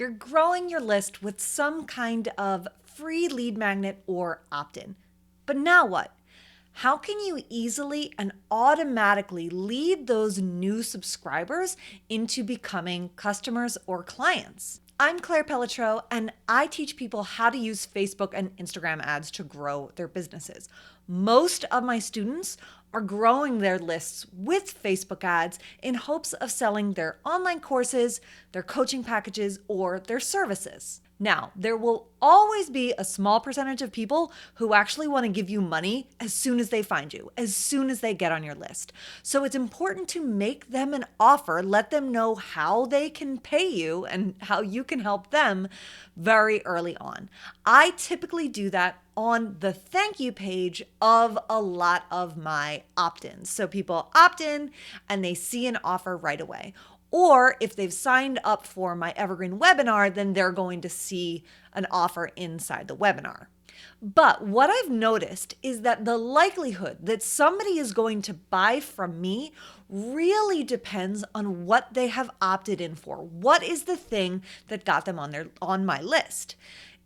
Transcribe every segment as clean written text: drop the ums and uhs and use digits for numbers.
you're growing your list with some kind of free lead magnet or opt-in. But now what? How can you easily and automatically lead those new subscribers into becoming customers or clients? I'm Claire Pelletreau, and I teach people how to use Facebook and Instagram ads to grow their businesses. Most of my students are growing their lists with Facebook ads in hopes of selling their online courses, their coaching packages, or their services. Now, there will always be a small percentage of people who actually want to give you money as soon as they find you, as soon as they get on your list. So it's important to make them an offer, let them know how they can pay you and how you can help them very early on. I typically do that on the thank you page of a lot of my opt-ins. So people opt in and they see an offer right away. Or if they've signed up for my Evergreen webinar, then they're going to see an offer inside the webinar. But what I've noticed is that the likelihood that somebody is going to buy from me really depends on what they have opted in for. What is the thing that got them on my list?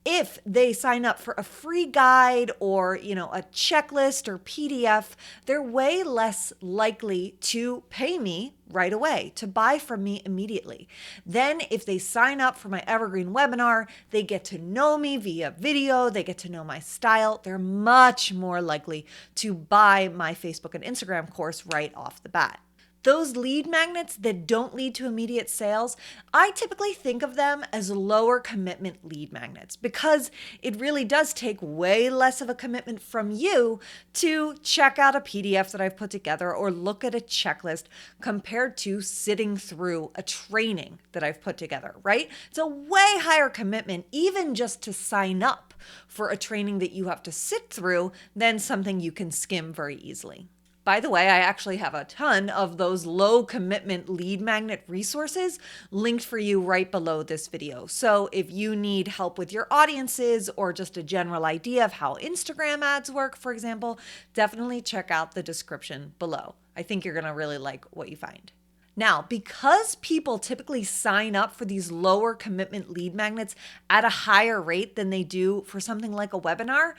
If they sign up for a free guide or, a checklist or PDF, they're way less likely to pay me right away, to buy from me immediately. Then if they sign up for my Evergreen webinar, they get to know me via video, they get to know my style, they're much more likely to buy my Facebook and Instagram course right off the bat. Those lead magnets that don't lead to immediate sales, I typically think of them as lower commitment lead magnets because it really does take way less of a commitment from you to check out a PDF that I've put together or look at a checklist compared to sitting through a training that I've put together, right? It's a way higher commitment even just to sign up for a training that you have to sit through than something you can skim very easily. By the way, I actually have a ton of those low commitment lead magnet resources linked for you right below this video. So if you need help with your audiences or just a general idea of how Instagram ads work, for example, definitely check out the description below. I think you're going to really like what you find. Now, because people typically sign up for these lower commitment lead magnets at a higher rate than they do for something like a webinar,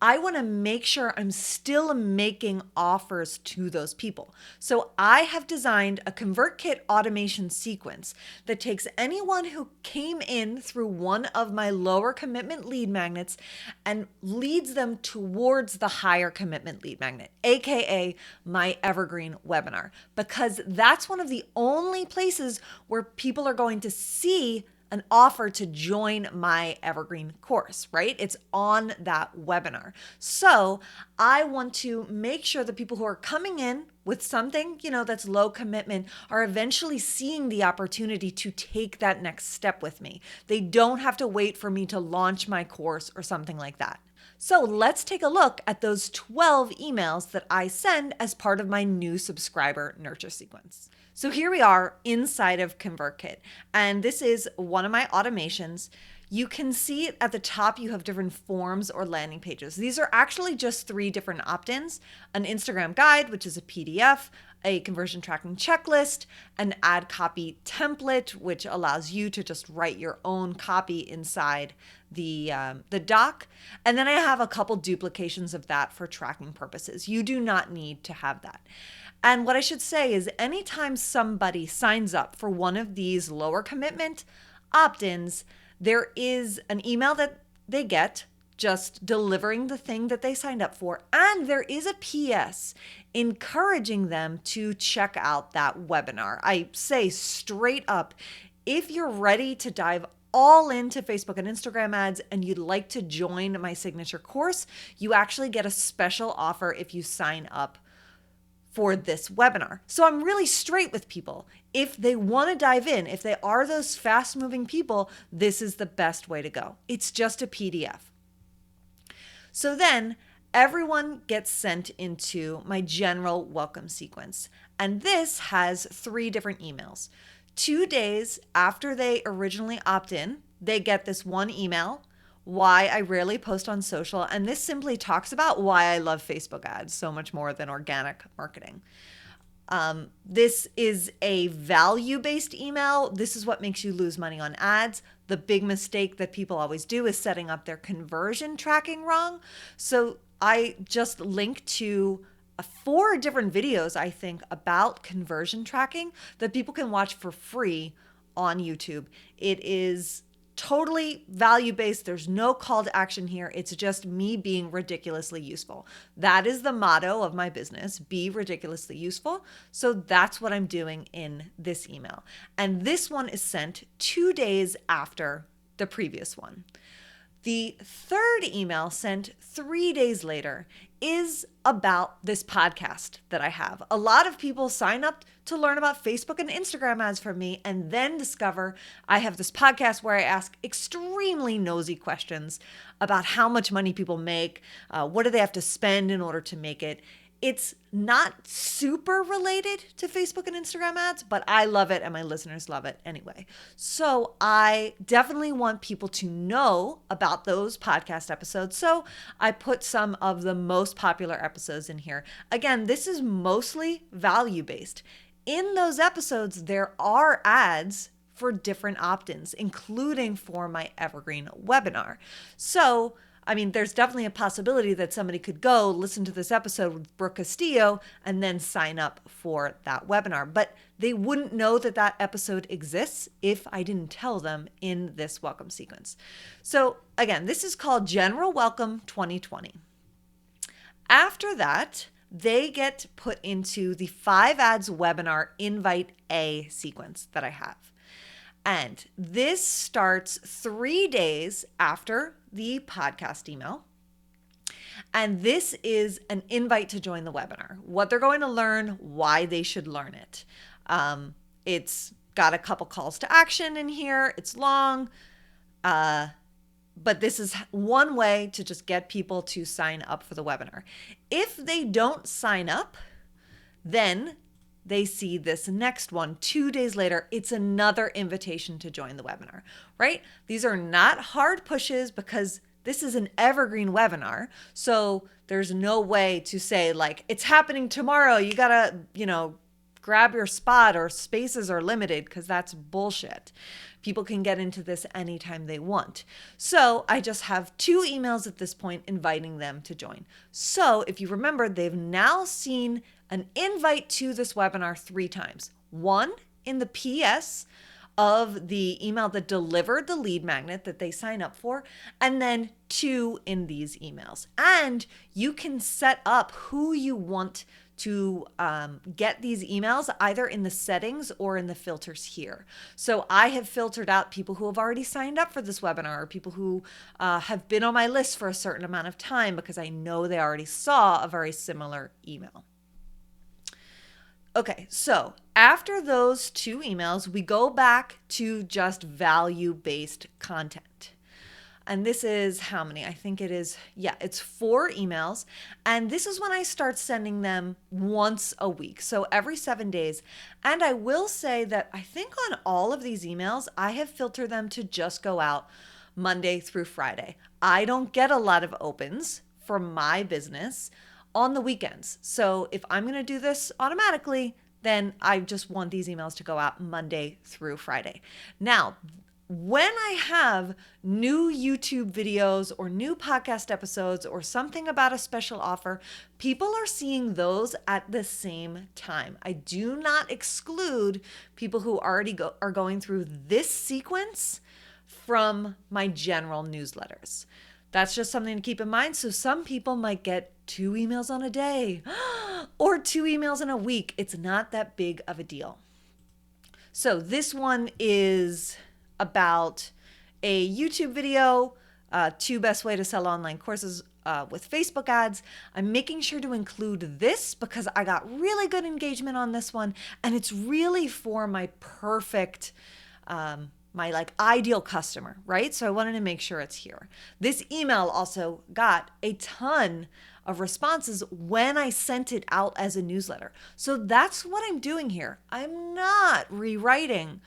I want to make sure I'm still making offers to those people. So I have designed a Convertkit automation sequence that takes anyone who came in through one of my lower commitment lead magnets and leads them towards the higher commitment lead magnet, aka my Evergreen webinar, because that's one of the only places where people are going to see an offer to join my Evergreen course, right? It's on that webinar. So I want to make sure that people who are coming in with something, that's low commitment are eventually seeing the opportunity to take that next step with me. They don't have to wait for me to launch my course or something like that. So let's take a look at those 12 emails that I send as part of my new subscriber nurture sequence. So here we are inside of Convertkit, and this is one of my automations. You can see at the top you have different forms or landing pages. These are actually just 3 different opt-ins: an Instagram guide, which is a PDF, a conversion tracking checklist, an ad copy template, which allows you to just write your own copy inside the doc. And then I have a couple duplications of that for tracking purposes. You do not need to have that. And what I should say is anytime somebody signs up for one of these lower commitment opt-ins, there is an email that they get just delivering the thing that they signed up for. And there is a PS encouraging them to check out that webinar. I say straight up, if you're ready to dive all into Facebook and Instagram ads and you'd like to join my signature course, you actually get a special offer if you sign up for this webinar. So I'm really straight with people. If they want to dive in, if they are those fast moving people, this is the best way to go. It's just a PDF. So then everyone gets sent into my general welcome sequence. And this has 3 different emails. 2 days after they originally opt in, they get this one email, why I rarely post on social. And this simply talks about why I love Facebook ads so much more than organic marketing. This is a value-based email. This is what makes you lose money on ads. the big mistake that people always do is setting up their conversion tracking wrong. So I just linked to 4 different videos, I think, about conversion tracking that people can watch for free on YouTube. It is totally value-based. There's no call to action here. It's just me being ridiculously useful. That is the motto of my business, be ridiculously useful. So that's what I'm doing in this email. And this one is sent 2 days after the previous one. The third email sent 3 days later is about this podcast that I have. A lot of people sign up to learn about Facebook and Instagram ads from me and then discover I have this podcast where I ask extremely nosy questions about how much money people make, what do they have to spend in order to make it. It's not super related to Facebook and Instagram ads, but I love it and my listeners love it anyway. So I definitely want people to know about those podcast episodes. So I put some of the most popular episodes in here. Again, this is mostly value-based. In those episodes, there are ads for different opt-ins, including for my evergreen webinar. So there's definitely a possibility that somebody could go listen to this episode with Brooke Castillo and then sign up for that webinar. But they wouldn't know that that episode exists if I didn't tell them in this welcome sequence. So again, this is called General Welcome 2020. After that, they get put into the 5 ads webinar invite A sequence that I have. And this starts 3 days after the podcast email. And this is an invite to join the webinar, what they're going to learn, why they should learn it. It's got a couple calls to action in here. It's long, but this is one way to just get people to sign up for the webinar. If they don't sign up, then they see this next one 2 days later. It's another invitation to join the webinar, right? These are not hard pushes because this is an evergreen webinar. So there's no way to say like, it's happening tomorrow. You gotta, grab your spot, or spaces are limited, because that's bullshit. People can get into this anytime they want. So I just have 2 emails at this point inviting them to join. So if you remember, they've now seen an invite to this webinar 3 times. 1 in the PS of the email that delivered the lead magnet that they sign up for, and then 2 in these emails. And you can set up who you want to get these emails either in the settings or in the filters here. So I have filtered out people who have already signed up for this webinar, or people who have been on my list for a certain amount of time, because I know they already saw a very similar email. Okay, so after those 2 emails, we go back to just value-based content. And this is how many? I think it is, it's 4 emails. And this is when I start sending them once a week, so every 7 days. And I will say that I think on all of these emails, I have filtered them to just go out Monday through Friday. I don't get a lot of opens for my business on the weekends. So if I'm going to do this automatically, then I just want these emails to go out Monday through Friday. Now, when I have new YouTube videos or new podcast episodes or something about a special offer, people are seeing those at the same time. I do not exclude people who already are going through this sequence from my general newsletters. That's just something to keep in mind. So some people might get 2 emails on a day or 2 emails in a week. It's not that big of a deal. So this one is about a YouTube video, 2 best way to sell online courses with Facebook ads. I'm making sure to include this because I got really good engagement on this one, and it's really for my perfect, my ideal customer, right? So I wanted to make sure it's here. This email also got a ton of responses when I sent it out as a newsletter. So that's what I'm doing here. I'm not rewriting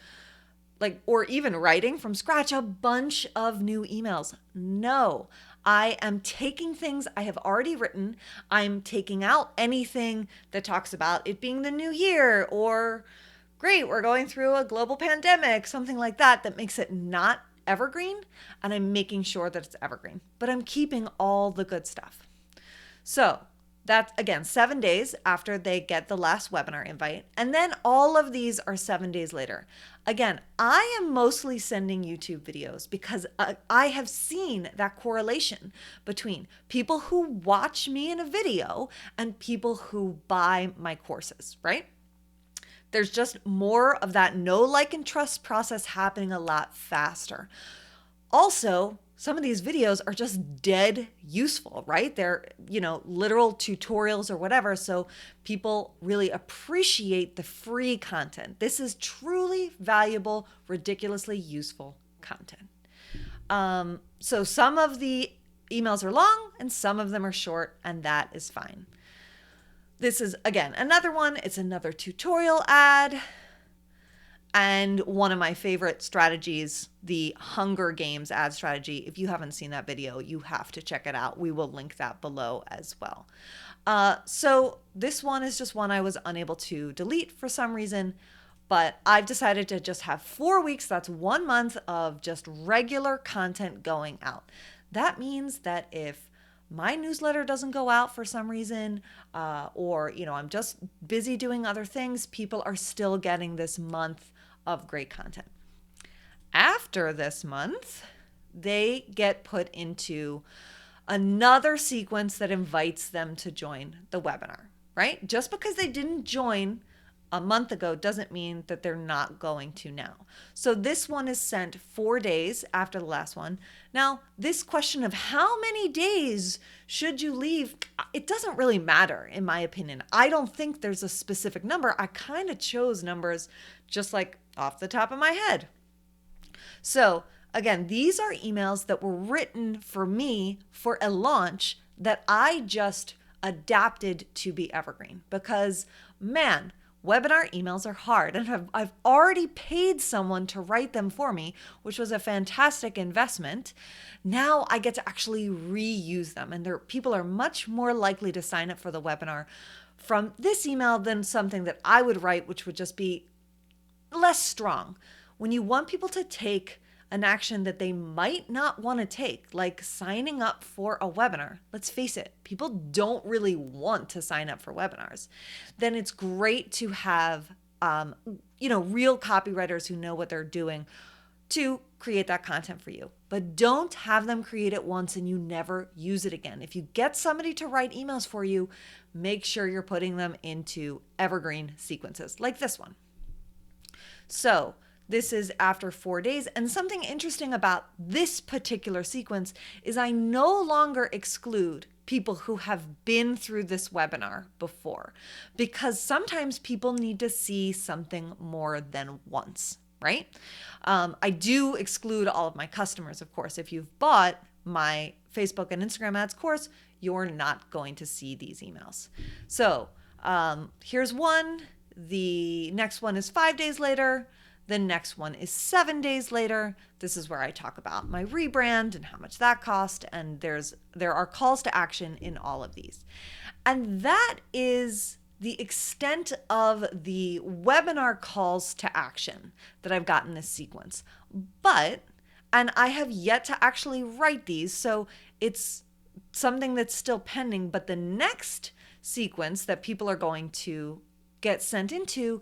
or even writing from scratch a bunch of new emails. No, I am taking things I have already written. I'm taking out anything that talks about it being the new year, or great, we're going through a global pandemic, something like that, that makes it not evergreen, and I'm making sure that it's evergreen, but I'm keeping all the good stuff. So that's, again, 7 days after they get the last webinar invite. And then all of these are 7 days later. Again, I am mostly sending YouTube videos because I have seen that correlation between people who watch me in a video and people who buy my courses, right? There's just more of that know, like, and trust process happening a lot faster. Also, some of these videos are just dead useful, right? They're, literal tutorials or whatever. So people really appreciate the free content. This is truly valuable, ridiculously useful content. So some of the emails are long and some of them are short, and that is fine. This is, again, another one. It's another tutorial ad. And one of my favorite strategies, the Hunger Games ad strategy. If you haven't seen that video, you have to check it out. We will link that below as well. So this one is just one I was unable to delete for some reason, but I've decided to just have 4 weeks. That's 1 month of just regular content going out. That means that if my newsletter doesn't go out for some reason, or I'm just busy doing other things, people are still getting this month of great content. After this month, they get put into another sequence that invites them to join the webinar, right? Just because they didn't join a month ago doesn't mean that they're not going to now. So this one is sent 4 days after the last one. Now, this question of how many days should you leave, it doesn't really matter, in my opinion. I don't think there's a specific number. I kind of chose numbers just like off the top of my head. So again, these are emails that were written for me for a launch that I just adapted to be evergreen because, man, webinar emails are hard, and I've already paid someone to write them for me, which was a fantastic investment. Now I get to actually reuse them, and people are much more likely to sign up for the webinar from this email than something that I would write, which would just be less strong. When you want people to take an action that they might not want to take, like signing up for a webinar, let's face it, people don't really want to sign up for webinars, then it's great to have, real copywriters who know what they're doing to create that content for you. But don't have them create it once and you never use it again. If you get somebody to write emails for you, make sure you're putting them into evergreen sequences like this one. So this is after 4 days. And something interesting about this particular sequence is I no longer exclude people who have been through this webinar before, because sometimes people need to see something more than once, right? I do exclude all of my customers, of course. If you've bought my Facebook and Instagram ads course, you're not going to see these emails. So here's one. The next one is 5 days later. The next one is 7 days later. This is where I talk about my rebrand and how much that cost. And there are calls to action in all of these. And that is the extent of the webinar calls to action that I've got in this sequence. And I have yet to actually write these, so it's something that's still pending. But the next sequence that people are going to get sent into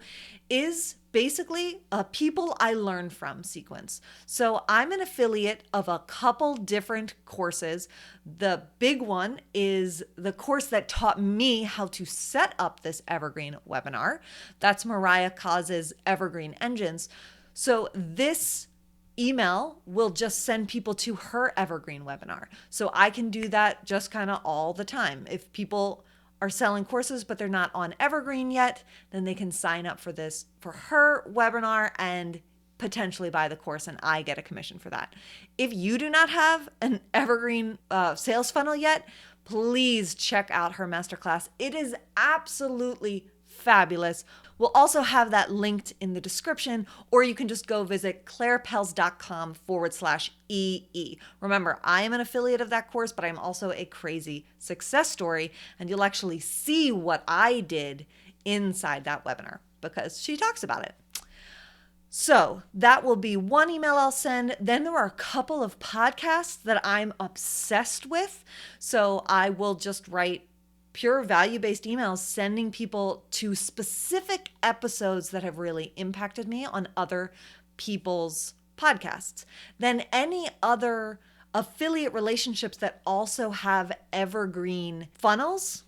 is basically a people I learn from sequence. So I'm an affiliate of a couple different courses. The big one is the course that taught me how to set up this evergreen webinar. That's Mariah Coz's Evergreen Engines. So this email will just send people to her evergreen webinar. So I can do that just kind of all the time. If people are selling courses, but they're not on Evergreen yet, then they can sign up for this, for her webinar, and potentially buy the course, and I get a commission for that. If you do not have an Evergreen sales funnel yet, please check out her masterclass. It is absolutely fabulous. We'll also have that linked in the description, or you can just go visit clairepels.com/EE. Remember, I am an affiliate of that course, but I'm also a crazy success story, and you'll actually see what I did inside that webinar because she talks about it. So that will be one email I'll send. Then there are a couple of podcasts that I'm obsessed with. So I will just write pure value-based emails sending people to specific episodes that have really impacted me on other people's podcasts. Then any other affiliate relationships that also have evergreen funnels,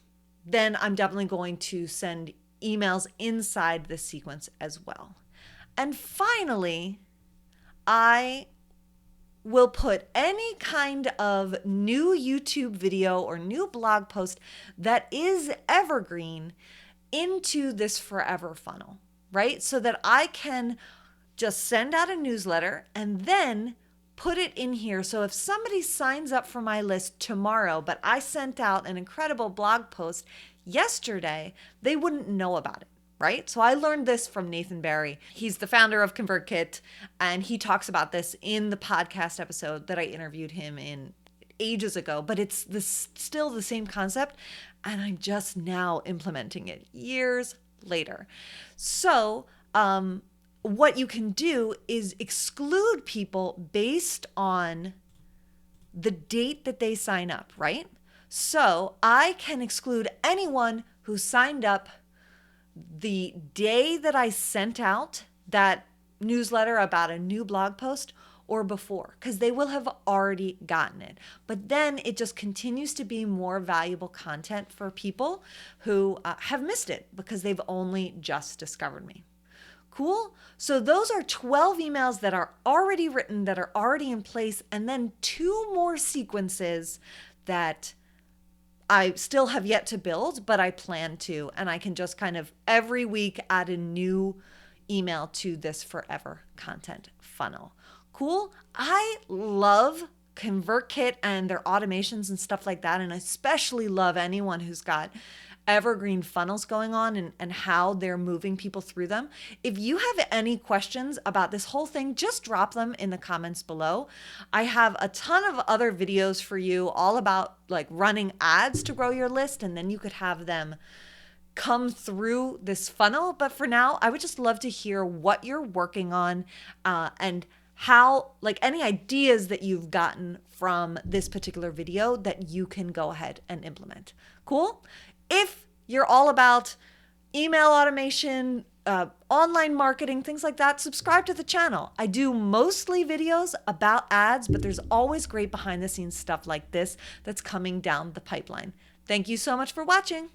then I'm definitely going to send emails inside this sequence as well. And finally, I will put any kind of new YouTube video or new blog post that is evergreen into this forever funnel, right? So that I can just send out a newsletter and then put it in here. So if somebody signs up for my list tomorrow, but I sent out an incredible blog post yesterday, they wouldn't know about it. Right? So I learned this from Nathan Barry. He's the founder of Convertkit, and he talks about this in the podcast episode that I interviewed him in ages ago, but it's still the same concept, and I'm just now implementing it years later. So what you can do is exclude people based on the date that they sign up, right? So I can exclude anyone who signed up the day that I sent out that newsletter about a new blog post or before, because they will have already gotten it. But then it just continues to be more valuable content for people who have missed it because they've only just discovered me. Cool? So those are 12 emails that are already written, that are already in place, and then 2 more sequences that I still have yet to build, but I plan to, and I can just kind of every week add a new email to this forever content funnel. Cool? I love ConvertKit and their automations and stuff like that, and I especially love anyone who's got evergreen funnels going on and how they're moving people through them. If you have any questions about this whole thing, just drop them in the comments below. I have a ton of other videos for you all about like running ads to grow your list, and then you could have them come through this funnel. But for now, I would just love to hear what you're working on and how, like any ideas that you've gotten from this particular video that you can go ahead and implement. Cool? If you're all about email automation, online marketing, things like that, subscribe to the channel. I do mostly videos about ads, but there's always great behind the scenes stuff like this that's coming down the pipeline. Thank you so much for watching.